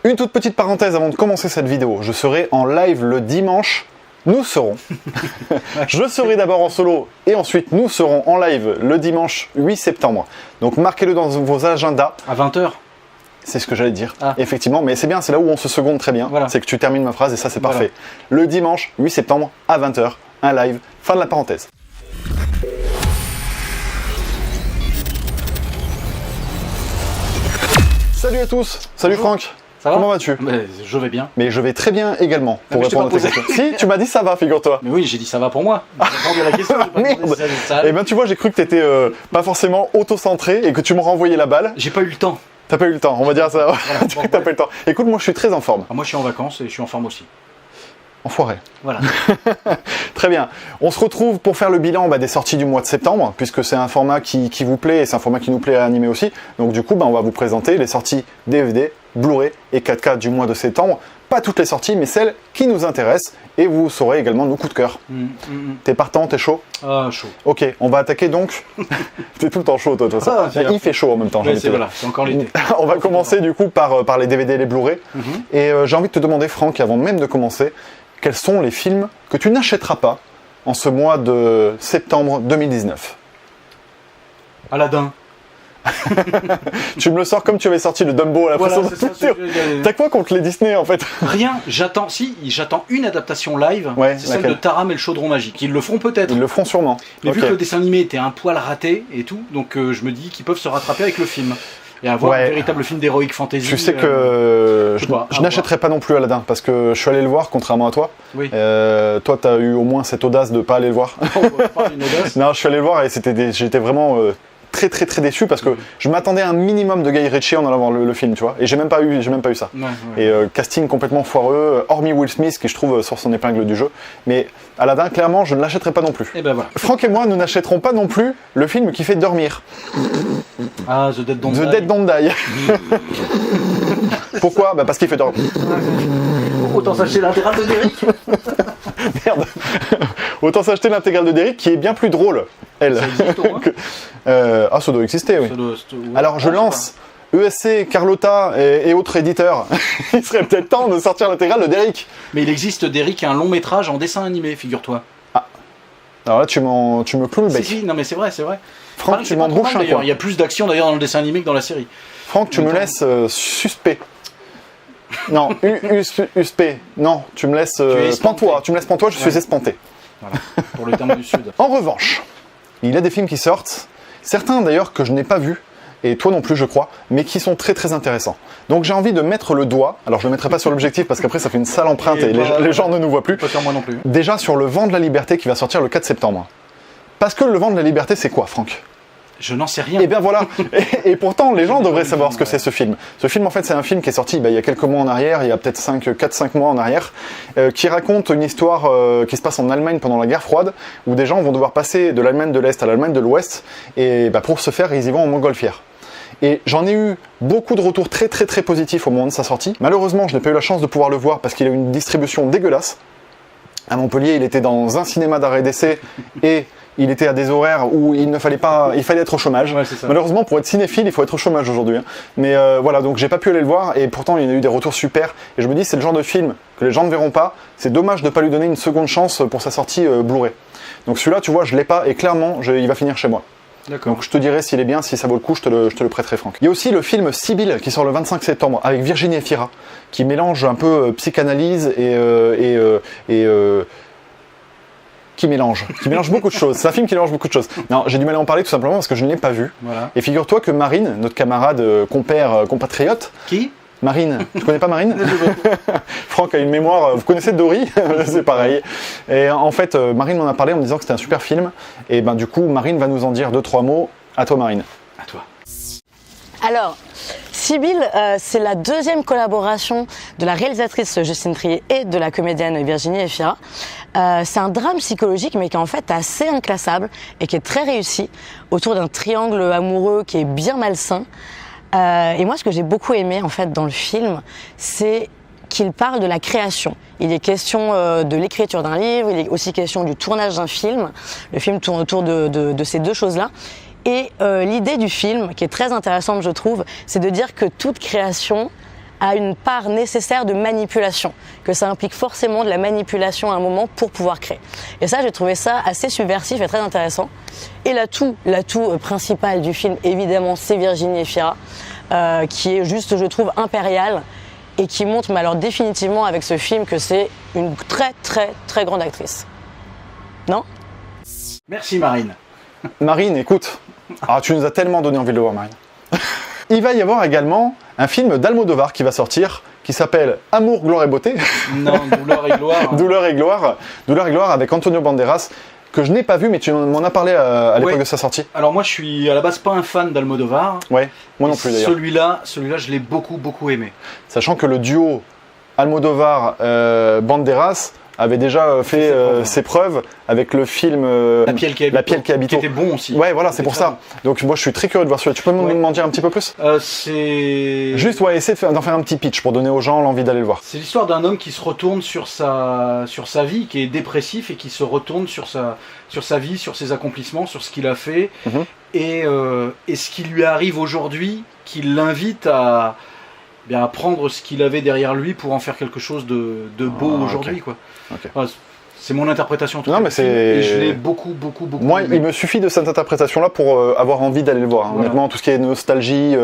Une toute petite parenthèse avant de commencer cette vidéo. Je serai en live le dimanche. Nous serons. Je serai d'abord en solo et ensuite nous serons en live le dimanche 8 septembre. Donc marquez-le dans vos agendas. À 20h. C'est ce que j'allais dire, effectivement, mais c'est bien, c'est là où on se seconde très bien, voilà. C'est que tu termines ma phrase et ça c'est parfait. Le dimanche 8 septembre à 20h, un live, fin de la parenthèse. Salut à tous, salut Franck. Ça va ? Comment vas-tu ? Je vais bien. Mais je vais très bien également, pour répondre à tes questions. Si, tu m'as dit ça va, figure-toi. Mais oui, j'ai dit ça va pour moi. J'ai la question. Merde. Eh ben tu vois, j'ai cru que t'étais pas forcément auto-centré et que tu me renvoyais la balle. J'ai pas eu le temps. T'as pas eu le temps, on va dire ça. Voilà, T'as pas eu le temps. Écoute, moi je suis très en forme. Moi je suis en vacances et je suis en forme aussi. Enfoiré. Voilà. Très bien. On se retrouve pour faire le bilan des sorties du mois de septembre, puisque c'est un format qui vous plaît et c'est un format qui nous plaît à animer aussi. Donc du coup, on va vous présenter les sorties DVD, Blu-ray et 4K du mois de septembre. Pas toutes les sorties, mais celles qui nous intéressent. Et vous saurez également nos coups de cœur. T'es partant, t'es chaud ? Chaud. Ok, on va attaquer donc. T'es tout le temps chaud, toi, de toute façon. Il fait chaud en même temps. Ouais, c'est encore l'été. On va commencer du coup par les DVD et les Blu-ray. Et j'ai envie de te demander, Franck, avant même de commencer, quels sont les films que tu n'achèteras pas en ce mois de septembre 2019 ? Aladdin. Tu me le sors comme tu avais sorti le Dumbo à la précédente vidéo. T'as quoi contre les Disney en fait ? Rien, j'attends une adaptation live, c'est celle de Taram et le chaudron magique. Ils le feront peut-être. Ils le feront sûrement. Mais vu que le dessin animé était un poil raté et tout, donc je me dis qu'ils peuvent se rattraper avec le film. Et avoir un véritable film d'heroic fantasy. Tu sais que je n'achèterai pas non plus Aladdin parce que je suis allé le voir contrairement à toi. Oui. Toi, tu as eu au moins cette audace de ne pas aller le voir. Non, je suis allé le voir et j'étais vraiment très déçu parce que je m'attendais à un minimum de Guy Ritchie en allant voir le film, tu vois. Et j'ai même pas eu ça. Et casting complètement foireux, hormis Will Smith qui je trouve sort son épingle du jeu. Mais Aladdin, clairement, je ne l'achèterai pas non plus. Et ben voilà. Franck et moi, nous n'achèterons pas non plus le film qui fait dormir. Ah, The Dead Don't Die. The Dead Don't Die. Pourquoi ? Parce qu'il fait dormir. Autant s'acheter l'intégrale de Derrick. Merde. Autant s'acheter l'intégrale de Derrick qui est bien plus drôle, elle. Ça existe au moins ça doit exister, oui. Alors je lance ESC, Carlotta et autres éditeurs. Il serait peut-être temps de sortir l'intégrale de Derrick. Mais il existe Derrick, un long métrage en dessin animé, figure-toi. Ah. Alors là, tu me cloues le bec. Si, non mais c'est vrai. Franck, tu m'embouches un coin. Il y a plus d'action d'ailleurs dans le dessin animé que dans la série. Franck, tu me laisses suspect. Non, USP. Non, tu me laisses pantois. Tu me laisses pantois, je suis espanté. Voilà, pour le terme du Sud. En revanche, il y a des films qui sortent, certains d'ailleurs que je n'ai pas vus, et toi non plus je crois, mais qui sont très intéressants. Donc j'ai envie de mettre le doigt, alors je ne le mettrai pas sur l'objectif parce qu'après ça fait une sale empreinte et les gens ne nous voient plus. Pas sur moi non plus. Déjà sur Le Vent de la Liberté qui va sortir le 4 septembre. Parce que Le Vent de la Liberté c'est quoi, Franck ? Je n'en sais rien. Et bien voilà, et pourtant les gens devraient savoir ce que c'est ce film. Ce film en fait c'est un film qui est sorti il y a quelques mois en arrière, il y a peut-être 4-5 mois en arrière, qui raconte une histoire qui se passe en Allemagne pendant la guerre froide, où des gens vont devoir passer de l'Allemagne de l'Est à l'Allemagne de l'Ouest, et pour ce faire ils y vont en montgolfière. Et j'en ai eu beaucoup de retours très positifs au moment de sa sortie. Malheureusement je n'ai pas eu la chance de pouvoir le voir parce qu'il a eu une distribution dégueulasse. À Montpellier il était dans un cinéma d'arrêt d'essai et il était à des horaires où il fallait être au chômage. Ouais, malheureusement, pour être cinéphile, il faut être au chômage aujourd'hui. Mais voilà, donc j'ai pas pu aller le voir et pourtant il y en a eu des retours super. Et je me dis, c'est le genre de film que les gens ne verront pas. C'est dommage de ne pas lui donner une seconde chance pour sa sortie Blu-ray. Donc celui-là, tu vois, je l'ai pas et clairement, il va finir chez moi. D'accord. Donc je te dirai s'il est bien, si ça vaut le coup, je te le prêterai, Franck. Il y a aussi le film Sibylle qui sort le 25 septembre avec Virginie Efira, qui mélange un peu psychanalyse qui mélange beaucoup de choses. C'est un film qui mélange beaucoup de choses. Non, j'ai du mal à en parler tout simplement parce que je ne l'ai pas vu. Voilà. Et figure-toi que Marine, notre camarade, compère, compatriote... Qui ? Marine. Tu connais pas Marine ? Franck a une mémoire... Vous connaissez Dory ? C'est pareil. Et en fait, Marine m'en a parlé en me disant que c'était un super film. Et du coup, Marine va nous en dire 2-3 mots. À toi, Marine. À toi. Alors... Sibylle, c'est la deuxième collaboration de la réalisatrice Justine Triet et de la comédienne Virginie Efira. C'est un drame psychologique mais qui est en fait assez inclassable et qui est très réussi autour d'un triangle amoureux qui est bien malsain. Et moi ce que j'ai beaucoup aimé en fait dans le film, c'est qu'il parle de la création. Il est question de l'écriture d'un livre, il est aussi question du tournage d'un film. Le film tourne autour de ces deux choses-là. Et l'idée du film, qui est très intéressante je trouve, c'est de dire que toute création a une part nécessaire de manipulation, que ça implique forcément de la manipulation à un moment pour pouvoir créer. Et ça, j'ai trouvé ça assez subversif et très intéressant. Et l'atout principal du film, évidemment, c'est Virginie Efira, qui est juste, je trouve, impériale et qui montre, mais alors définitivement avec ce film, que c'est une très très très grande actrice. Non ? Merci Marine. Marine, écoute, tu nous as tellement donné envie de le voir, Marine. Il va y avoir également un film d'Almodovar qui va sortir, qui s'appelle Amour, gloire et beauté. Non, Douleur et gloire. Douleur et gloire. Douleur et gloire avec Antonio Banderas, que je n'ai pas vu, mais tu m'en as parlé à l'époque de sa sortie. Alors moi, je suis à la base pas un fan d'Almodovar. Ouais, moi non plus d'ailleurs. Celui-là, je l'ai beaucoup aimé. Sachant que le duo Almodovar-Banderas avait déjà fait ses preuves avec le film La Piel qui habite. Qui était bon aussi. Ouais, voilà, c'est pour ça. Donc moi, je suis très curieux de voir celui-là. Tu peux m'en dire un petit peu plus ? C'est... Juste, essayer d'en faire un petit pitch pour donner aux gens l'envie d'aller le voir. C'est l'histoire d'un homme qui se retourne sur sa vie, qui est dépressif et qui se retourne sur sa vie, sur ses accomplissements, sur ce qu'il a fait. Et ce qui lui arrive aujourd'hui, qui l'invite à prendre ce qu'il avait derrière lui pour en faire quelque chose de beau aujourd'hui, quoi. Okay. C'est mon interprétation. Non, mais c'est... Et je l'ai beaucoup Moi, aimé. il me suffit de cette interprétation-là pour avoir envie d'aller le voir. Voilà. Honnêtement, tout ce qui est nostalgie,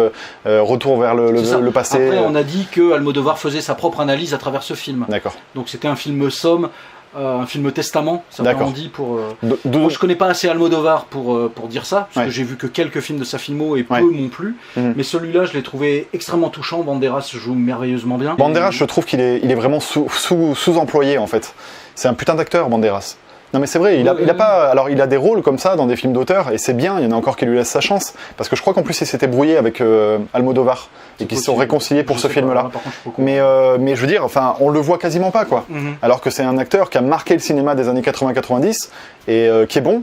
retour vers le passé. Après, on a dit que Almodovar faisait sa propre analyse à travers ce film. D'accord. Donc c'était un film somme, un film testament, certains ont dit pour... Moi, je connais pas assez Almodovar pour dire ça, parce que j'ai vu que quelques films de sa filmo et peu m'ont plu. Mais celui-là, je l'ai trouvé extrêmement touchant. Banderas joue merveilleusement bien. Banderas, je trouve qu'il est vraiment sous-employé en fait. C'est un putain d'acteur, Banderas. Non mais c'est vrai, il a pas. Alors il a des rôles comme ça dans des films d'auteur et c'est bien. Il y en a encore qui lui laissent sa chance parce que je crois qu'en plus il s'était brouillé avec Almodovar et qu'ils se sont réconciliés pour ce film-là. Mais je veux dire, enfin, on le voit quasiment pas quoi. Alors que c'est un acteur qui a marqué le cinéma des années 80-90 et qui est bon.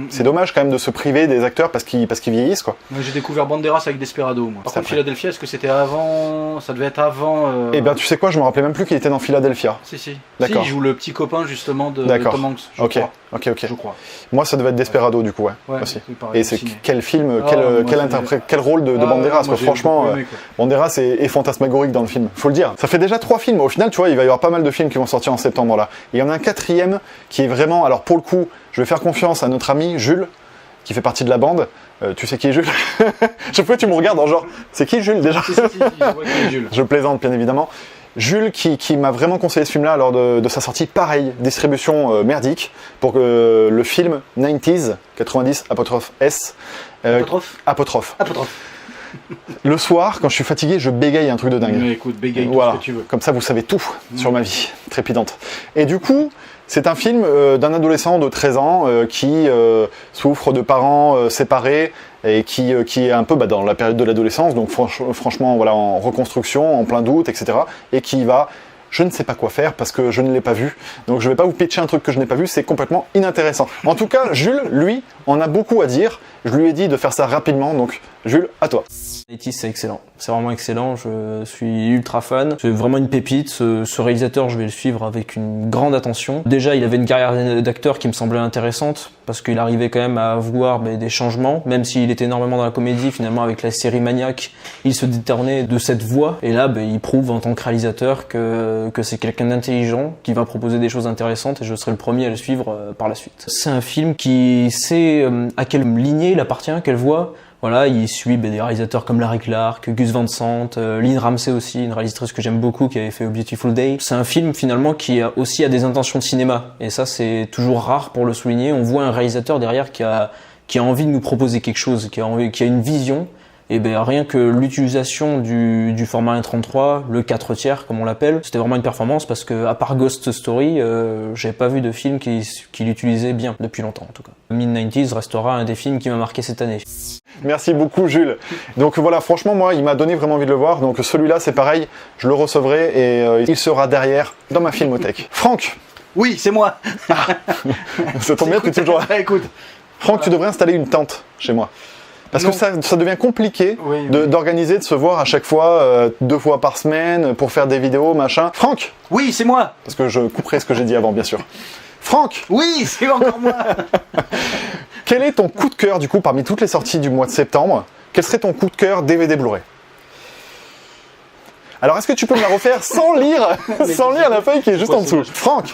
C'est dommage quand même de se priver des acteurs parce qu'ils vieillissent quoi. Moi j'ai découvert Banderas avec Desperado moi. Par contre Philadelphia, est-ce que c'était avant? Ça devait être avant. Eh ben tu sais quoi, je me rappelais même plus qu'il était dans Philadelphia. Si. D'accord. Si, il joue le petit copain justement de Tom Hanks. Ok. Je crois. Moi ça devait être Desperado du coup aussi. Pareil, et c'est quel film, quel rôle de Banderas quoi. Franchement, Banderas est fantasmagorique dans le film. Faut le dire. Ça fait déjà 3 films. Au final tu vois, il va y avoir pas mal de films qui vont sortir en septembre là. Et il y en a un 4e qui est vraiment. Alors pour le coup. Je vais faire confiance à notre ami Jules, qui fait partie de la bande. Tu sais qui est Jules? Chaque fois tu me regardes en genre, c'est qui Jules déjà? Si, je vois qui est Jules. Je plaisante bien évidemment. Jules qui m'a vraiment conseillé ce film-là lors de sa sortie. Pareil, distribution merdique pour que le film 90s, 90 apostrophe S. Apostrophe. Le soir, quand je suis fatigué, je bégaye un truc de dingue. Mais écoute, bégaye tout ce que tu veux. Comme ça, vous savez tout sur ma vie trépidante. Et du coup, c'est un film d'un adolescent de 13 ans qui souffre de parents séparés et qui est un peu dans la période de l'adolescence, donc franchement, voilà, en reconstruction, en plein doute, etc. Et qui va... Je ne sais pas quoi faire parce que je ne l'ai pas vu. Donc je ne vais pas vous pitcher un truc que je n'ai pas vu, c'est complètement inintéressant. En tout cas, Jules, lui, en a beaucoup à dire. Je lui ai dit de faire ça rapidement, donc Jules, à toi. Nighties, c'est excellent. C'est vraiment excellent. Je suis ultra fan. C'est vraiment une pépite. Ce réalisateur, je vais le suivre avec une grande attention. Déjà, il avait une carrière d'acteur qui me semblait intéressante parce qu'il arrivait quand même à avoir des changements. Même s'il était énormément dans la comédie, finalement, avec la série Maniac, il se détournait de cette voie. Et là, il prouve en tant que réalisateur que c'est quelqu'un d'intelligent qui va proposer des choses intéressantes et je serai le premier à le suivre par la suite. C'est un film qui sait à quelle lignée il appartient, quelle voie. Voilà, il suit des réalisateurs comme Larry Clark, Gus Van Sant, Lynn Ramsey aussi, une réalisatrice que j'aime beaucoup qui avait fait A Beautiful Day. C'est un film finalement qui a aussi des intentions de cinéma et ça c'est toujours rare pour le souligner. On voit un réalisateur derrière qui a envie de nous proposer quelque chose, qui a une vision. Et rien que l'utilisation du format 1.33, le 4/3 comme on l'appelle, c'était vraiment une performance parce que à part Ghost Story, j'avais pas vu de film qui l'utilisait bien depuis longtemps en tout cas. Mid-90s restera un des films qui m'a marqué cette année. Merci beaucoup Jules. Donc voilà, franchement moi il m'a donné vraiment envie de le voir. Donc celui-là c'est pareil, je le recevrai et il sera derrière dans ma filmothèque. Franck. Oui, c'est moi. Ça tombe bien, tu es toujours là. Écoute. Franck, tu devrais installer une tente chez moi. Parce que ça devient compliqué d'organiser, de se voir à chaque fois, 2 fois par semaine, pour faire des vidéos, machin. Franck. Oui, c'est moi. Parce que je couperai ce que j'ai dit avant, bien sûr. Franck. Oui, c'est encore moi. Quel est ton coup de cœur, du coup, parmi toutes les sorties du mois de septembre? Quel serait ton coup de cœur DVD Blu-ray? Alors, est-ce que tu peux me la refaire sans lire la feuille qui est juste en dessous? Franck,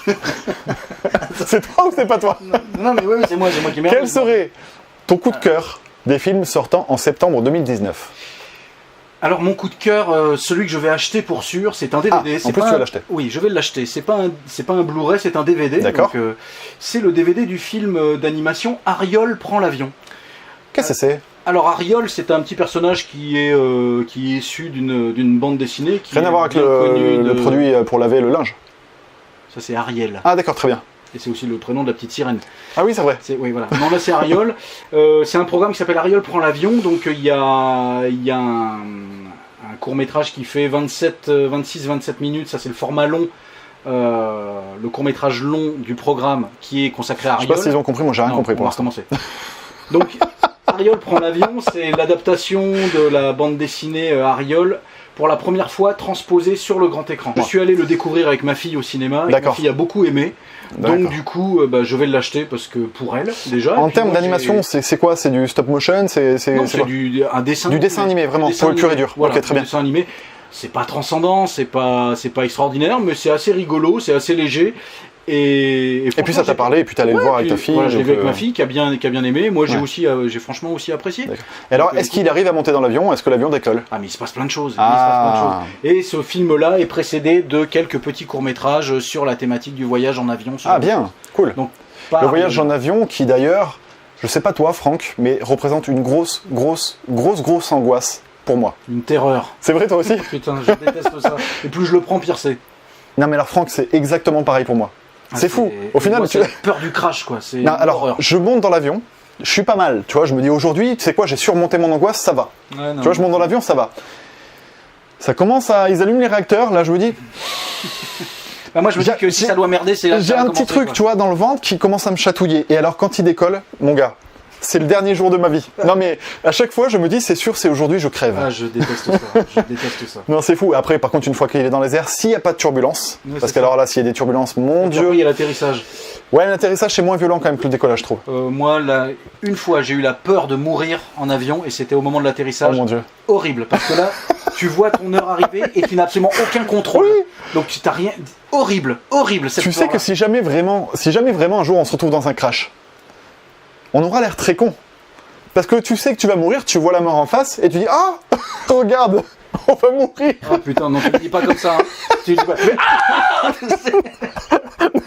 c'est toi ou c'est pas toi? Non, mais oui, c'est moi qui merde. Quel serait ton coup de cœur des films sortant en septembre 2019? Alors mon coup de cœur, celui que je vais acheter pour sûr, c'est un DVD. En plus, tu vas l'acheter. Oui, je vais l'acheter. C'est pas un Blu-ray, c'est un DVD. D'accord. Donc, c'est le DVD du film d'animation Ariol prend l'avion. Qu'est-ce que c'est? Alors Ariol, c'est un petit personnage qui est issu d'une bande dessinée. Rien à voir avec le produit pour laver le linge. Ça c'est Ariel. Ah d'accord, très bien. Et c'est aussi le prénom de la petite sirène. Ah oui, c'est vrai. Oui, voilà. Non, là c'est Ariol. C'est un programme qui s'appelle Ariol prend l'avion. Donc il y a un court-métrage qui fait 26-27 minutes. Ça c'est le format long. Le court-métrage long du programme qui est consacré à Ariol. Je sais pas s'ils ont compris, moi j'ai rien compris pour l'instant. On va recommencer. Donc Ariol prend l'avion, c'est l'adaptation de la bande dessinée Ariol pour la première fois transposée sur le grand écran. Je suis allé le découvrir avec ma fille au cinéma et ma fille a beaucoup aimé. Donc du coup, je vais l'acheter parce que pour elle déjà. En termes d'animation, c'est quoi? C'est du stop motion? C'est un dessin. Du dessin animé, vraiment, pur et dur. Voilà, ok, très bien. Dessin animé. C'est pas transcendant, c'est pas extraordinaire, mais c'est assez rigolo, c'est assez léger. Et puis ça t'a parlé, et puis t'allais le voir avec ta fille. Voilà, je l'ai vu avec ma fille qui a bien aimé. Moi j'ai franchement aussi apprécié. Et alors, est-ce qu'il arrive à monter dans l'avion? Est-ce que l'avion décolle? Ah mais il se passe plein de choses. Et ce film-là est précédé de quelques petits courts-métrages sur la thématique du voyage en avion. Ah bien, cool. Donc, le voyage en avion qui d'ailleurs, je sais pas toi Franck, mais représente une grosse angoisse pour moi. Une terreur. C'est vrai toi aussi? Putain, je déteste ça. Et plus je le prends, pire c'est. Non mais alors Franck, c'est exactement pareil pour moi. C'est fou. Au final, tu as peur du crash, quoi. C'est alors, je monte dans l'avion, je suis pas mal. Tu vois, je me dis aujourd'hui, tu sais quoi, j'ai surmonté mon angoisse, ça va. Ouais, tu vois, je monte dans l'avion, ça va. Ça commence à, ils allument les réacteurs. Là, je me dis. Moi, je me dis que si ça doit merder, c'est là. J'ai un petit truc, tu vois, dans le ventre qui commence à me chatouiller. Et alors, quand il décolle, mon gars. C'est le dernier jour de ma vie. Non mais à chaque fois je me dis c'est sûr c'est aujourd'hui je crève. Ah je déteste ça. Non c'est fou. Après par contre une fois qu'il est dans les airs, s'il n'y a pas de turbulence, parce qu'alors là s'il y a des turbulences, mon Dieu. Après il y a l'atterrissage. Ouais l'atterrissage c'est moins violent quand même que le décollage je trouve. Moi une fois j'ai eu la peur de mourir en avion et c'était au moment de l'atterrissage. Oh mon Dieu. Horrible parce que là tu vois ton heure arriver et tu n'as absolument aucun contrôle. Oui. Donc tu n'as rien. Horrible cette Tu sais que si jamais vraiment un jour on se retrouve dans un crash. On aura l'air très con. Parce que tu sais que tu vas mourir, tu vois la mort en face, et tu dis « Ah, regarde, on va mourir !» Ah putain, non, tu ne dis pas comme ça. Hein. Tu dis pas...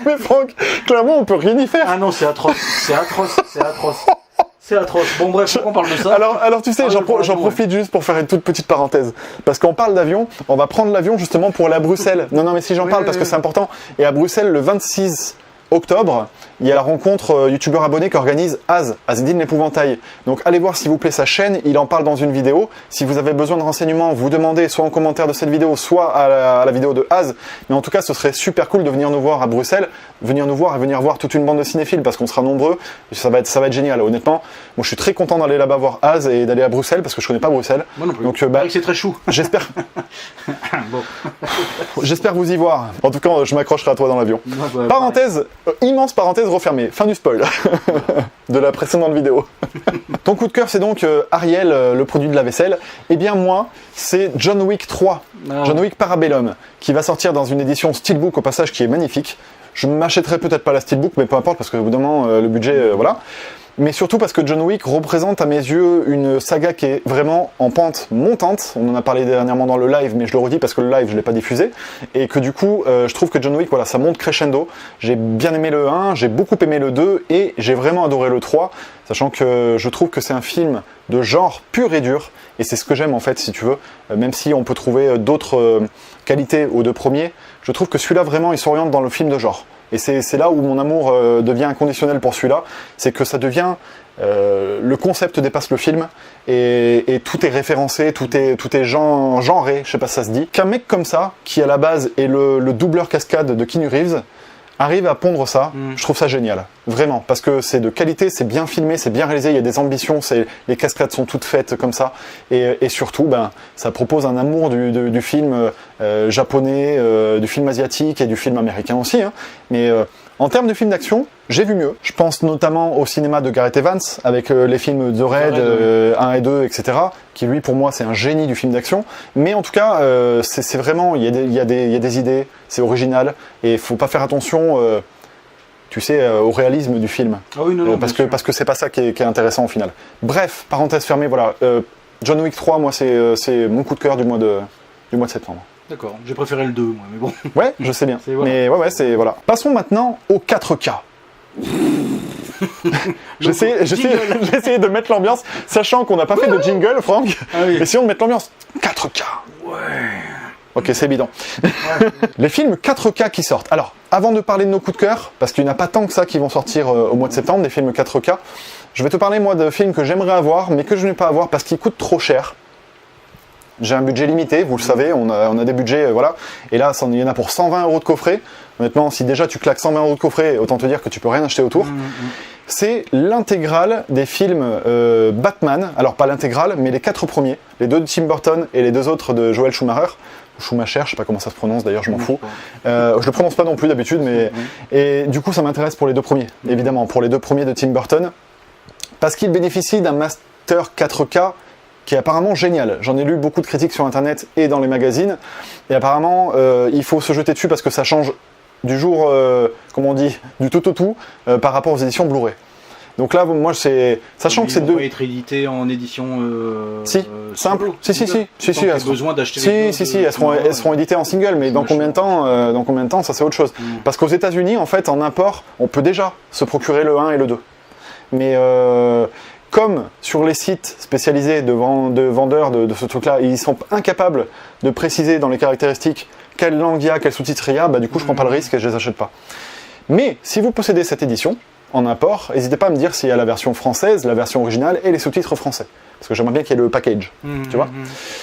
Mais Franck, clairement, on peut rien y faire. Ah non, c'est atroce. C'est atroce. Bon bref, pourquoi on parle de ça? Alors tu sais, j'en profite juste pour faire une toute petite parenthèse. Parce qu'on parle d'avion, on va prendre l'avion justement pour aller à Bruxelles. Non, mais si j'en parle parce que c'est important. Et à Bruxelles, le 26 octobre, il y a la rencontre youtubeur abonné qu'organise Azedine l'épouvantail. Donc allez voir s'il vous plaît sa chaîne, il en parle dans une vidéo. Si vous avez besoin de renseignements, vous demandez soit en commentaire de cette vidéo, soit à la vidéo de Az. Mais en tout cas, ce serait super cool de venir nous voir à Bruxelles, venir nous voir et venir voir toute une bande de cinéphiles parce qu'on sera nombreux. Ça va être génial, honnêtement. Moi, je suis très content d'aller là-bas voir Az et d'aller à Bruxelles parce que je connais pas Bruxelles. Moi non plus. Donc c'est très chou. J'espère. Bon. J'espère vous y voir. En tout cas, je m'accrocherai à toi dans l'avion. Parenthèse, immense parenthèse refermée. Fin du spoil de la précédente vidéo. Ton coup de cœur, c'est donc Ariel, le produit de la vaisselle. Eh bien moi, c'est John Wick 3. John Wick Parabellum, qui va sortir dans une édition Steelbook au passage qui est magnifique. Je m'achèterai peut-être pas la Steelbook, mais peu importe parce que au bout d'un moment, le budget, voilà. Mais surtout parce que John Wick représente à mes yeux une saga qui est vraiment en pente montante. On en a parlé dernièrement dans le live, mais je le redis parce que le live je l'ai pas diffusé. Et que du coup, je trouve que John Wick, voilà, ça monte crescendo. J'ai bien aimé le 1, j'ai beaucoup aimé le 2 et j'ai vraiment adoré le 3. Sachant que je trouve que c'est un film de genre pur et dur. Et c'est ce que j'aime en fait, si tu veux. Même si on peut trouver d'autres qualités aux deux premiers, je trouve que celui-là vraiment il s'oriente dans le film de genre. Et c'est là où mon amour devient inconditionnel pour celui-là, c'est que ça devient le concept dépasse le film et tout est référencé, tout est genré, je sais pas si ça se dit. Qu'un mec comme ça, qui à la base est le doubleur cascade de Keanu Reeves, arrive à pondre ça, je trouve ça génial, vraiment, parce que c'est de qualité, c'est bien filmé, c'est bien réalisé, il y a des ambitions, les cascades sont toutes faites comme ça, et surtout, ça propose un amour du film japonais, du film asiatique et du film américain aussi, hein. Mais En termes de films d'action, j'ai vu mieux. Je pense notamment au cinéma de Gareth Evans, avec les films The Raid, 1 et 2, etc., qui lui, pour moi, c'est un génie du film d'action. Mais en tout cas, c'est vraiment, il y a des idées, c'est original, et il faut pas faire attention, tu sais, au réalisme du film. Ah oui, non, parce que c'est pas ça qui est intéressant au final. Bref, parenthèse fermée, voilà. John Wick 3, moi, c'est mon coup de cœur du mois de septembre. D'accord, j'ai préféré le 2, moi, mais bon. Ouais, je sais bien. Voilà. Mais ouais, c'est voilà. Passons maintenant aux 4K. J'essaie de mettre l'ambiance, sachant qu'on n'a pas fait de jingle, Franck. Ah oui. Essayons de mettre l'ambiance. 4K. Ouais. Ok, c'est bidon. Les films 4K qui sortent. Alors, avant de parler de nos coups de cœur, parce qu'il n'y en a pas tant que ça qui vont sortir au mois de septembre, des films 4K, je vais te parler, moi, de films que j'aimerais avoir, mais que je n'ai pas avoir parce qu'ils coûtent trop cher. J'ai un budget limité, vous le savez, on a des budgets, voilà. Et là, il y en a pour 120 € de coffret. Honnêtement, si déjà tu claques 120 € de coffret, autant te dire que tu peux rien acheter autour. C'est l'intégrale des films Batman. Alors, pas l'intégrale, mais les 4 premiers. Les 2 de Tim Burton et les 2 autres de Joel Schumacher. Schumacher, je sais pas comment ça se prononce, d'ailleurs, je m'en fous. Je le prononce pas non plus d'habitude, mais... Et du coup, ça m'intéresse pour les 2 premiers, évidemment. Pour les 2 premiers de Tim Burton. Parce qu'ils bénéficient d'un master 4K qui est apparemment génial. J'en ai lu beaucoup de critiques sur internet et dans les magazines, et apparemment il faut se jeter dessus parce que ça change du jour, comment on dit, du tout au tout par rapport aux éditions Blu-ray. Donc là, moi, sachant que c'est deux... Ils vont pas être édités en édition... simple. Si, elles seront... besoin d'acheter elles seront éditées en single, mais dans combien de temps, ça c'est autre chose. Parce qu'aux États-Unis, en fait, en import, on peut déjà se procurer le 1 et le 2. Mais comme sur les sites spécialisés de vendeurs de ce truc-là, ils sont incapables de préciser dans les caractéristiques quelle langue il y a, quel sous-titre il y a, bah du coup je prends pas le risque et je les achète pas. Mais si vous possédez cette édition en import, n'hésitez pas à me dire s'il y a la version française, la version originale et les sous-titres français. Parce que j'aimerais bien qu'il y ait le package, tu vois.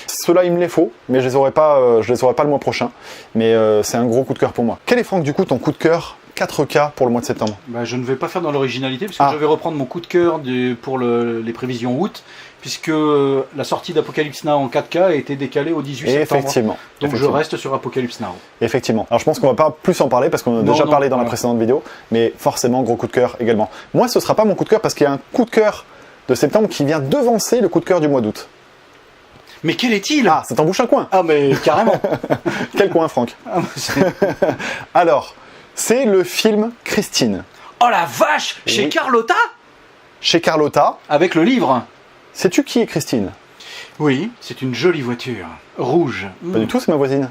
Ceux-là, il me les faut, mais je les aurai pas le mois prochain. Mais c'est un gros coup de cœur pour moi. Quel est, Franck, du coup, ton coup de cœur 4K pour le mois de septembre? Bah, je ne vais pas faire dans l'originalité, parce que je vais reprendre mon coup de cœur pour les prévisions août, puisque la sortie d'Apocalypse Now en 4K a été décalée au 18 septembre. Effectivement. Donc je reste sur Apocalypse Now. Effectivement. Alors je pense qu'on va pas plus en parler, parce qu'on a déjà parlé dans la précédente vidéo, mais forcément, gros coup de cœur également. Moi, ce sera pas mon coup de cœur, parce qu'il y a un coup de cœur de septembre qui vient devancer le coup de cœur du mois d'août. Mais quel est-il? Ah, ça t'embouche un coin. Ah, mais carrément. Quel coin, Franck? Alors, c'est le film Christine. Oh la vache! Chez Carlotta? Chez Carlotta. Avec le livre. Sais-tu qui est Christine? Oui, c'est une jolie voiture. Rouge. Pas du tout, c'est ma voisine.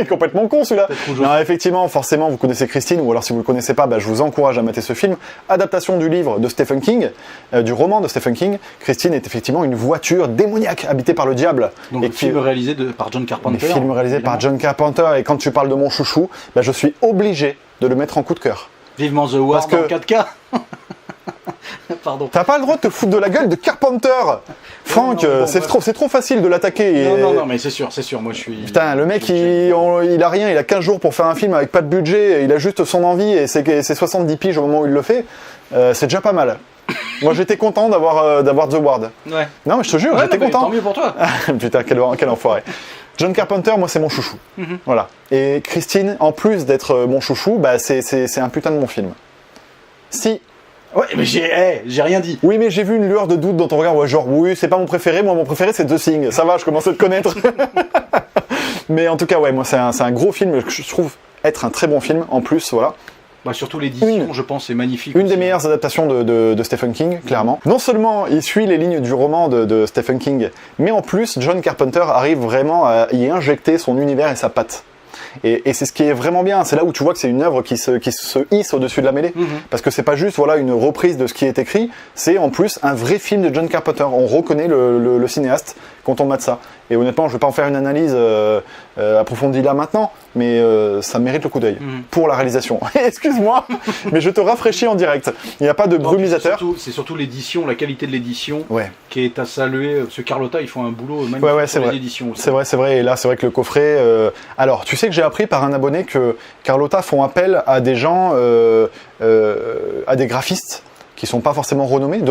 Complètement con celui-là. Non, effectivement, forcément, vous connaissez Christine, ou alors si vous ne le connaissez pas, je vous encourage à mater ce film. Adaptation du livre de Stephen King, du roman de Stephen King. Christine est effectivement une voiture démoniaque habitée par le diable. Donc et film réalisé par John Carpenter. Film réalisé par John Carpenter, et quand tu parles de mon chouchou, je suis obligé de le mettre en coup de cœur. Vivement The Ward en 4K. Pardon. T'as pas le droit de te foutre de la gueule de Carpenter, Franck. C'est trop facile de l'attaquer. Non, mais c'est sûr, moi je suis... Putain, le mec, il a rien, il a 15 jours pour faire un film avec pas de budget, il a juste son envie et c'est 70 piges au moment où il le fait. C'est déjà pas mal. Moi j'étais content d'avoir The Ward. Ouais. Non mais je te jure, j'étais content. Tant mieux pour toi. Putain, quel enfoiré. John Carpenter, moi c'est mon chouchou. Voilà. Et Christine, en plus d'être mon chouchou, c'est un putain de bon film. Si. Ouais, mais j'ai rien dit. Oui, mais j'ai vu une lueur de doute dans ton regard. Ouais, genre, oui, c'est pas mon préféré. Moi, mon préféré, c'est The Thing. Ça va, je commence à te connaître. Mais en tout cas, ouais, moi, c'est un gros film que je trouve être un très bon film. En plus, voilà. Surtout l'édition, je pense, est magnifique. Une des meilleures adaptations de Stephen King, clairement. Non seulement il suit les lignes du roman de Stephen King, mais en plus, John Carpenter arrive vraiment à y injecter son univers et sa patte. Et c'est ce qui est vraiment bien, c'est là où tu vois que c'est une œuvre qui se hisse au-dessus de la mêlée. Parce que c'est pas juste une reprise de ce qui est écrit, c'est en plus un vrai film de John Carpenter. On reconnaît le cinéaste quand on mate ça. Et honnêtement, je vais pas en faire une analyse approfondie là maintenant, mais ça mérite le coup d'œil pour la réalisation. Excuse-moi, mais je te rafraîchis en direct. Il n'y a pas de brumisateur. C'est surtout l'édition, la qualité de l'édition qui est à saluer. Ce Carlotta, ils font un boulot magnifique sur les éditions aussi. C'est vrai. Et là, c'est vrai que le coffret... Alors, tu sais que j'ai appris par un abonné que Carlotta font appel à des gens, à des graphistes, qui sont pas forcément renommés,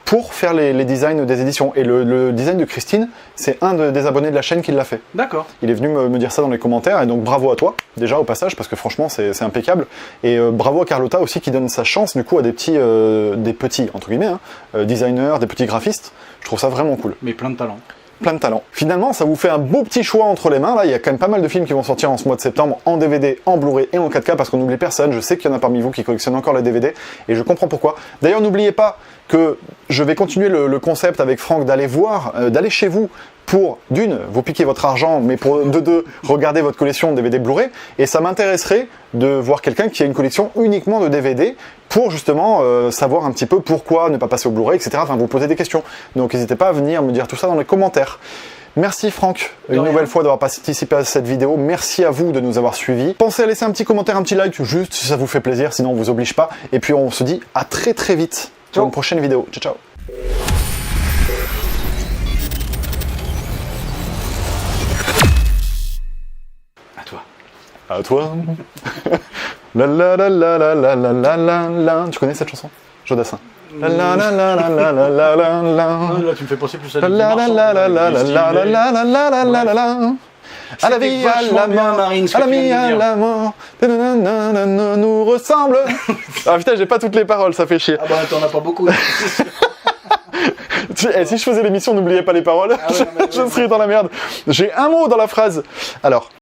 pour faire les designs des éditions. Et le design de Christine, c'est un des abonnés de la chaîne qui l'a fait. D'accord. Il est venu me dire ça dans les commentaires, et donc bravo à toi, déjà au passage, parce que franchement c'est impeccable. Et bravo à Carlotta aussi qui donne sa chance du coup à des petits entre guillemets, designers, des petits graphistes. Je trouve ça vraiment cool. Mais plein de talent. Plein de talent. Finalement, ça vous fait un beau petit choix entre les mains. Là, il y a quand même pas mal de films qui vont sortir en ce mois de septembre, en DVD, en Blu-ray et en 4K, parce qu'on n'oublie personne. Je sais qu'il y en a parmi vous qui collectionnent encore les DVD, et je comprends pourquoi. D'ailleurs, n'oubliez pas que je vais continuer le concept avec Franck d'aller voir, d'aller chez vous pour, d'une, vous piquer votre argent, mais pour de deux, regarder votre collection de DVD Blu-ray. Et ça m'intéresserait de voir quelqu'un qui a une collection uniquement de DVD pour justement savoir un petit peu pourquoi ne pas passer au Blu-ray, etc. Enfin, vous poser des questions. Donc n'hésitez pas à venir me dire tout ça dans les commentaires. Merci Franck, une nouvelle fois d'avoir participé à cette vidéo. Merci à vous de nous avoir suivis. Pensez à laisser un petit commentaire, un petit like, juste si ça vous fait plaisir, sinon on vous oblige pas. Et puis on se dit à très très vite pour une prochaine vidéo. Ciao ciao. À toi. À toi. La la la la la la la la la la. Tu connais cette chanson? Jodassin. La la la la la la la la la la. Là, tu me fais penser plus à La la la la la la la la la la la la la la la. À la vie, à la mort, à la vie, à la mort, nous ressemble. Ah putain, j'ai pas toutes les paroles, ça fait chier. Ah bah t'en as pas beaucoup. Si je faisais l'émission, n'oubliez pas les paroles, je serais dans la merde. J'ai un mot dans la phrase. Alors.